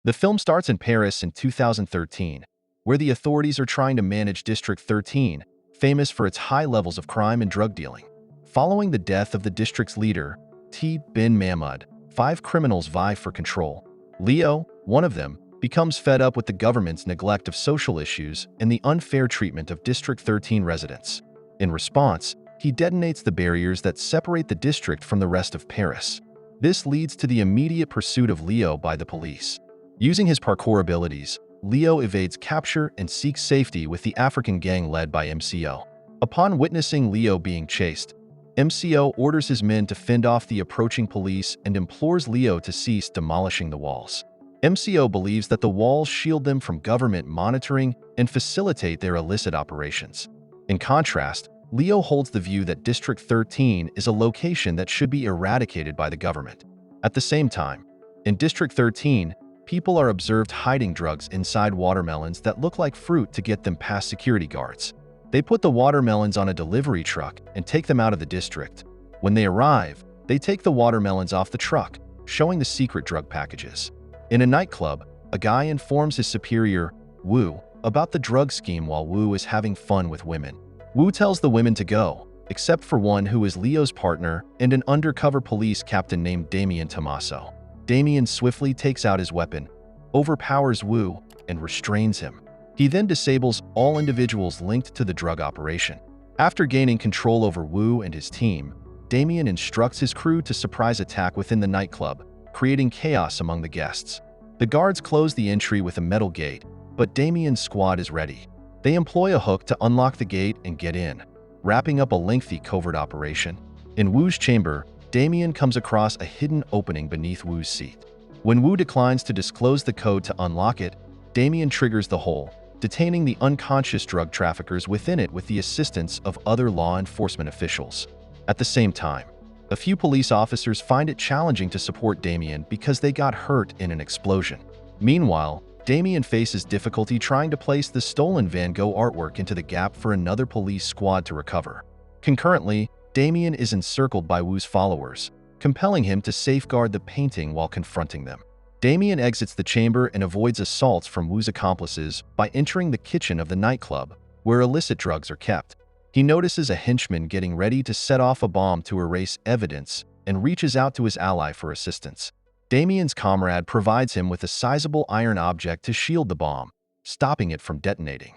The film starts in Paris in 2013, where the authorities are trying to manage District 13, famous for its high levels of crime and drug dealing. Following the death of the district's leader, T. bin Mahmud, 5 criminals vie for control. Leo, one of them, becomes fed up with the government's neglect of social issues and the unfair treatment of District 13 residents. In response, he detonates the barriers that separate the district from the rest of Paris. This leads to the immediate pursuit of Leo by the police. Using his parkour abilities, Leo evades capture and seeks safety with the African gang led by MCO. Upon witnessing Leo being chased, MCO orders his men to fend off the approaching police and implores Leo to cease demolishing the walls. MCO believes that the walls shield them from government monitoring and facilitate their illicit operations. In contrast, Leo holds the view that District 13 is a location that should be eradicated by the government. At the same time, in District 13, people are observed hiding drugs inside watermelons that look like fruit to get them past security guards. They put the watermelons on a delivery truck and take them out of the district. When they arrive, they take the watermelons off the truck, showing the secret drug packages. In a nightclub, a guy informs his superior, Wu, about the drug scheme while Wu is having fun with women. Wu tells the women to go, except for one who is Leo's partner and an undercover police captain named Damien Tommaso. Damien swiftly takes out his weapon, overpowers Wu, and restrains him. He then disables all individuals linked to the drug operation. After gaining control over Wu and his team, Damien instructs his crew to surprise attack within the nightclub, creating chaos among the guests. The guards close the entry with a metal gate, but Damien's squad is ready. They employ a hook to unlock the gate and get in, wrapping up a lengthy covert operation. In Wu's chamber, Damien comes across a hidden opening beneath Wu's seat. When Wu declines to disclose the code to unlock it, Damien triggers the hole, detaining the unconscious drug traffickers within it with the assistance of other law enforcement officials. At the same time, a few police officers find it challenging to support Damien because they got hurt in an explosion. Meanwhile, Damien faces difficulty trying to place the stolen Van Gogh artwork into the gap for another police squad to recover. Concurrently, Damien is encircled by Wu's followers, compelling him to safeguard the painting while confronting them. Damien exits the chamber and avoids assaults from Wu's accomplices by entering the kitchen of the nightclub, where illicit drugs are kept. He notices a henchman getting ready to set off a bomb to erase evidence and reaches out to his ally for assistance. Damien's comrade provides him with a sizable iron object to shield the bomb, stopping it from detonating.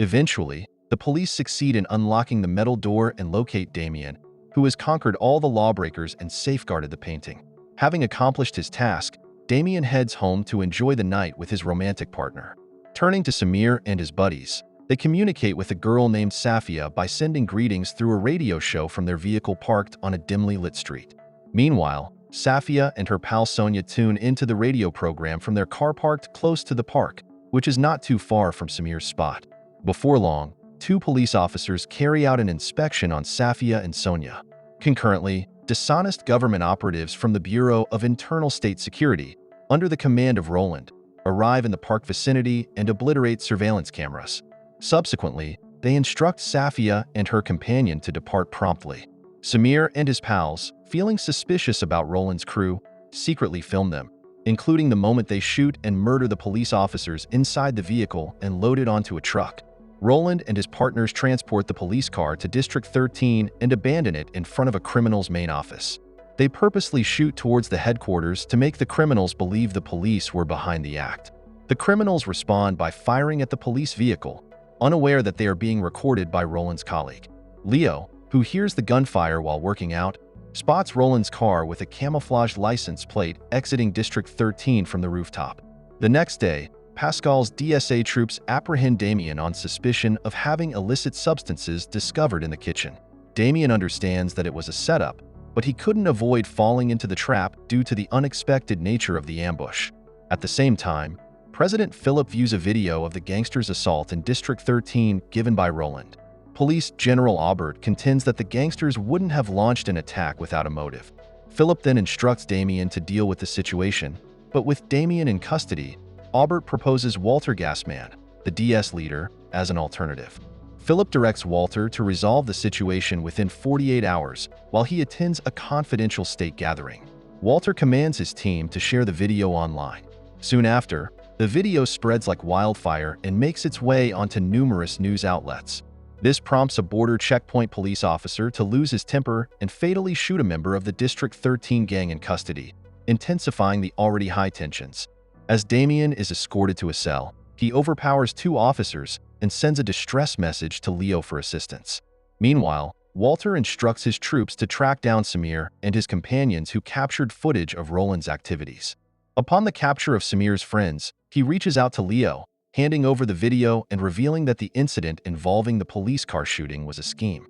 Eventually, the police succeed in unlocking the metal door and locate Damien, who has conquered all the lawbreakers and safeguarded the painting. Having accomplished his task, Damien heads home to enjoy the night with his romantic partner. Turning to Samir and his buddies, they communicate with a girl named Safia by sending greetings through a radio show from their vehicle parked on a dimly lit street. Meanwhile, Safia and her pal Sonia tune into the radio program from their car parked close to the park, which is not too far from Samir's spot. Before long, 2 police officers carry out an inspection on Safia and Sonia. Concurrently, dishonest government operatives from the Bureau of Internal State Security, under the command of Roland, arrive in the park vicinity and obliterate surveillance cameras. Subsequently, they instruct Safia and her companion to depart promptly. Samir and his pals, feeling suspicious about Roland's crew, secretly film them, including the moment they shoot and murder the police officers inside the vehicle and load it onto a truck. Roland and his partners transport the police car to District 13 and abandon it in front of a criminal's main office. They purposely shoot towards the headquarters to make the criminals believe the police were behind the act. The criminals respond by firing at the police vehicle, unaware that they are being recorded by Roland's colleague. Leo, who hears the gunfire while working out, spots Roland's car with a camouflaged license plate exiting District 13 from the rooftop. The next day, Pascal's DSA troops apprehend Damien on suspicion of having illicit substances discovered in the kitchen. Damien understands that it was a setup, but he couldn't avoid falling into the trap due to the unexpected nature of the ambush. At the same time, President Philip views a video of the gangsters' assault in District 13 given by Roland. Police General Aubert contends that the gangsters wouldn't have launched an attack without a motive. Philip then instructs Damien to deal with the situation, but with Damien in custody, Aubert proposes Walter Gassman, the DS leader, as an alternative. Philip directs Walter to resolve the situation within 48 hours while he attends a confidential state gathering. Walter commands his team to share the video online. Soon after, the video spreads like wildfire and makes its way onto numerous news outlets. This prompts a border checkpoint police officer to lose his temper and fatally shoot a member of the District 13 gang in custody, intensifying the already high tensions. As Damien is escorted to a cell, he overpowers two officers and sends a distress message to Leo for assistance. Meanwhile, Walter instructs his troops to track down Samir and his companions who captured footage of Roland's activities. Upon the capture of Samir's friends, he reaches out to Leo, handing over the video and revealing that the incident involving the police car shooting was a scheme.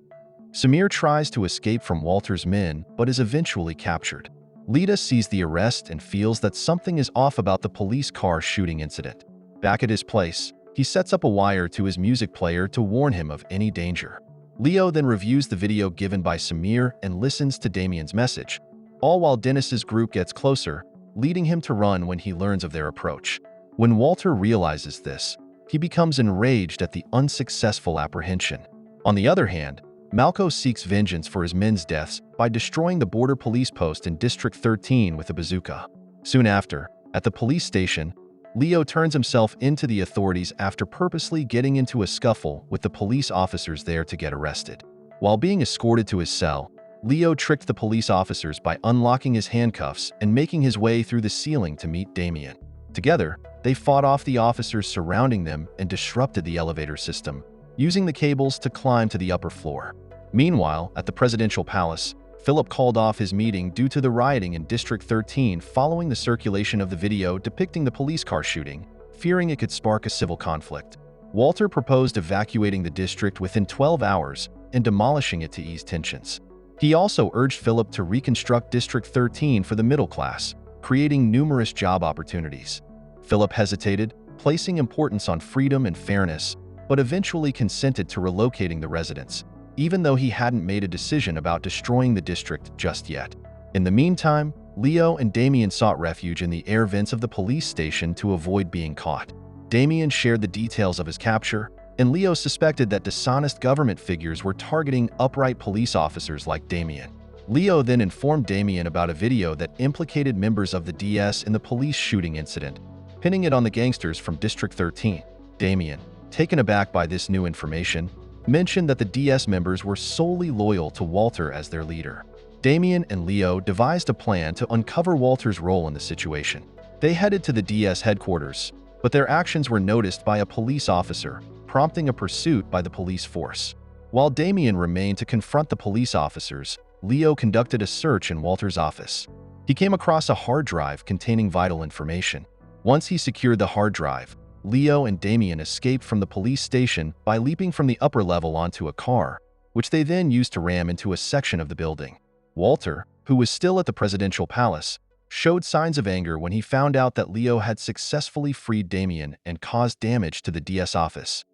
Samir tries to escape from Walter's men but is eventually captured. Lita sees the arrest and feels that something is off about the police car shooting incident. Back at his place, he sets up a wire to his music player to warn him of any danger. Leo then reviews the video given by Samir and listens to Damien's message, all while Dennis's group gets closer, leading him to run when he learns of their approach. When Walter realizes this, he becomes enraged at the unsuccessful apprehension. On the other hand, Malco seeks vengeance for his men's deaths by destroying the border police post in District 13 with a bazooka. Soon after, at the police station, Leo turns himself into the authorities after purposely getting into a scuffle with the police officers there to get arrested. While being escorted to his cell, Leo tricked the police officers by unlocking his handcuffs and making his way through the ceiling to meet Damien. Together, they fought off the officers surrounding them and disrupted the elevator system, using the cables to climb to the upper floor. Meanwhile, at the presidential palace, Philip called off his meeting due to the rioting in District 13 following the circulation of the video depicting the police car shooting, fearing it could spark a civil conflict. Walter proposed evacuating the district within 12 hours and demolishing it to ease tensions. He also urged Philip to reconstruct District 13 for the middle class, creating numerous job opportunities. Philip hesitated, placing importance on freedom and fairness, but eventually consented to relocating the residents, even though he hadn't made a decision about destroying the district just yet. In the meantime, Leo and Damien sought refuge in the air vents of the police station to avoid being caught. Damien shared the details of his capture, and Leo suspected that dishonest government figures were targeting upright police officers like Damien. Leo then informed Damien about a video that implicated members of the DS in the police shooting incident, pinning it on the gangsters from District 13. Damien, taken aback by this new information, mentioned that the DS members were solely loyal to Walter as their leader. Damien and Leo devised a plan to uncover Walter's role in the situation. They headed to the DS headquarters, but their actions were noticed by a police officer, prompting a pursuit by the police force. While Damien remained to confront the police officers, Leo conducted a search in Walter's office. He came across a hard drive containing vital information. Once he secured the hard drive, Leo and Damien escaped from the police station by leaping from the upper level onto a car, which they then used to ram into a section of the building. Walter, who was still at the presidential palace, showed signs of anger when he found out that Leo had successfully freed Damien and caused damage to the DS office.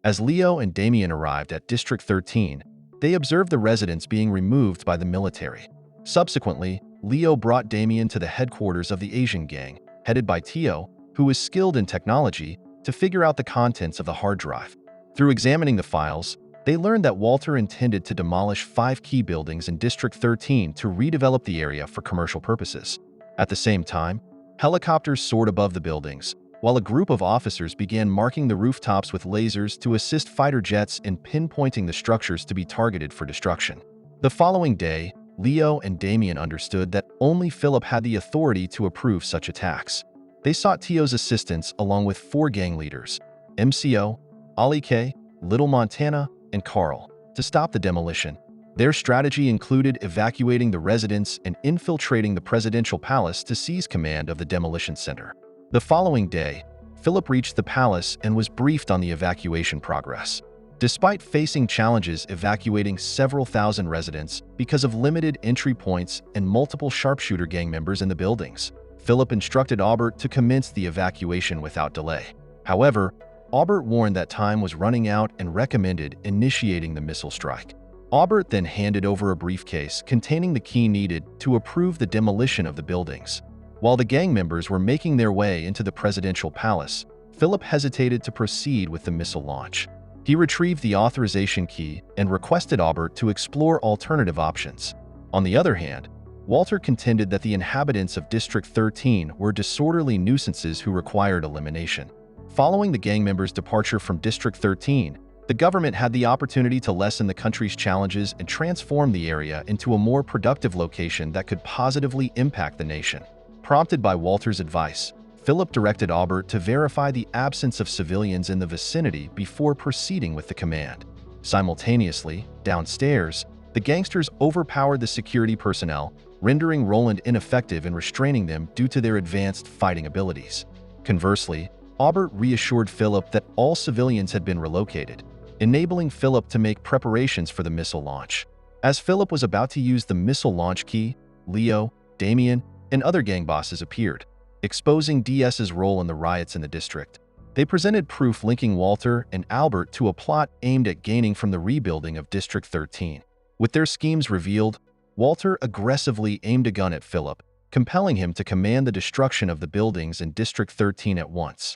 As Leo and Damien arrived at District 13, they observed the residents being removed by the military. Subsequently, Leo brought Damien to the headquarters of the Asian gang, headed by Tio, who was skilled in technology, to figure out the contents of the hard drive. Through examining the files, they learned that Walter intended to demolish 5 key buildings in District 13 to redevelop the area for commercial purposes. At the same time, helicopters soared above the buildings, while a group of officers began marking the rooftops with lasers to assist fighter jets in pinpointing the structures to be targeted for destruction. The following day, Leo and Damien understood that only Philip had the authority to approve such attacks. They sought Tio's assistance along with 4 gang leaders, MCO, Ali K, Little Montana, and Carl, to stop the demolition. Their strategy included evacuating the residents and infiltrating the presidential palace to seize command of the demolition center. The following day, Philip reached the palace and was briefed on the evacuation progress. Despite facing challenges evacuating several thousand residents because of limited entry points and multiple sharpshooter gang members in the buildings, Philip instructed Aubert to commence the evacuation without delay. However, Aubert warned that time was running out and recommended initiating the missile strike. Aubert then handed over a briefcase containing the key needed to approve the demolition of the buildings. While the gang members were making their way into the presidential palace, Philip hesitated to proceed with the missile launch. He retrieved the authorization key and requested Aubert to explore alternative options. On the other hand, Walter contended that the inhabitants of District 13 were disorderly nuisances who required elimination. Following the gang members' departure from District 13, the government had the opportunity to lessen the country's challenges and transform the area into a more productive location that could positively impact the nation. Prompted by Walter's advice, Philip directed Aubert to verify the absence of civilians in the vicinity before proceeding with the command. Simultaneously, downstairs, the gangsters overpowered the security personnel, rendering Roland ineffective in restraining them due to their advanced fighting abilities. Conversely, Aubert reassured Philip that all civilians had been relocated, enabling Philip to make preparations for the missile launch. As Philip was about to use the missile launch key, Leo, Damien, and other gang bosses appeared, exposing DS's role in the riots in the district. They presented proof linking Walter and Albert to a plot aimed at gaining from the rebuilding of District 13. With their schemes revealed, Walter aggressively aimed a gun at Philip, compelling him to command the destruction of the buildings in District 13 at once.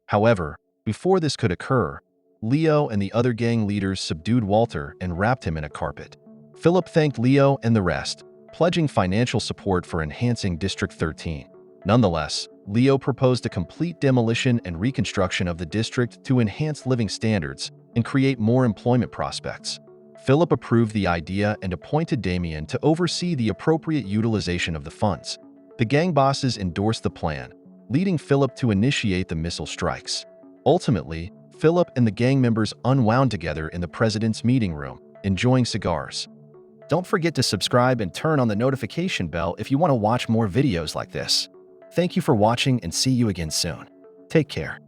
However, before this could occur, Leo and the other gang leaders subdued Walter and wrapped him in a carpet. Philip thanked Leo and the rest, pledging financial support for enhancing District 13. Nonetheless, Leo proposed a complete demolition and reconstruction of the district to enhance living standards and create more employment prospects. Philip approved the idea and appointed Damien to oversee the appropriate utilization of the funds. The gang bosses endorsed the plan, leading Philip to initiate the missile strikes. Ultimately, Philip and the gang members unwound together in the president's meeting room, enjoying cigars. Don't forget to subscribe and turn on the notification bell if you want to watch more videos like this. Thank you for watching and see you again soon. Take care.